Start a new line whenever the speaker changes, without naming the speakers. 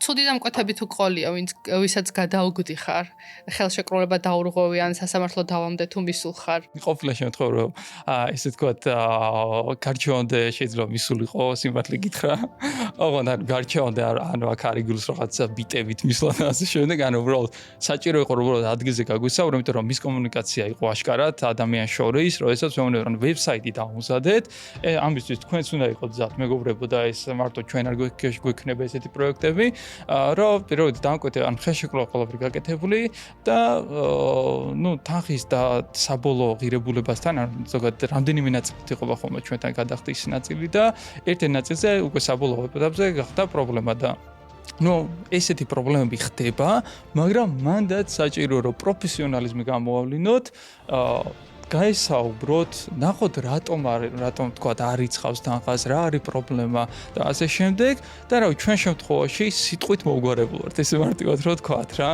ცუდი დამკვეთები თუ ყოლია, ვისაც გადაუგდი ხარ, ხელშეკრულება დაურღვევი ან სასამართლო დავამდე თუ მისულ ხარ.
ყოფილა შემთხვევა, რომ ესე თქვათ, გარჩევამდე შეიძლება მისულიყო, სიმართლე გითხრა. ოღონდ ან გარჩევამდე ანუ აქ არ იგულს რაღაც ბიტებით მისვლა და ასე შემდეგ, ანუ უბრალოდ საჭირო იყო რომ უბრალოდ ადგილზე გაგვისაუბრო, იმიტომ რომ მის კომუნიკაცია იყო აშკარად ადამიანს შორის, როდესაც ვეუბნები რომ ვებსაიტი დავუმზადეთ, ამისთვის თქვენც უნდა იყოთ მზად, მეგობრებო და ეს მარტო ჩვენ არ გვექნება ესეთი პროექტები, რომ პირველად დამკვეთე ან ხელშეკრულება ყველაფერი გაკეთებული და თანხის და საბოლოო ღირებულებასთან ან ზოგადად რამდენიმე ნაწილით იყო ხოლმე ჩვენთან გადახდის ნაწილი და ერთ-ერთ ნაწილზე უკვე საბოლოო ეტაპზე გახდა პრობლემა და ესეთი პრობლემები ხდება, მაგრამ მანდაც საჭირო რომ პროფესიონალიზმი გამოავლინოთ, გაესაუბროთ, ნახოთ რატომ თქვა არ იცავს თანხას, რა არის პრობლემა და ასე შემდეგ და ჩვენ შემთხვევაში სიტყვით მოვგვარებულ ვართ, ესე მარტივად რო თქვათ რა.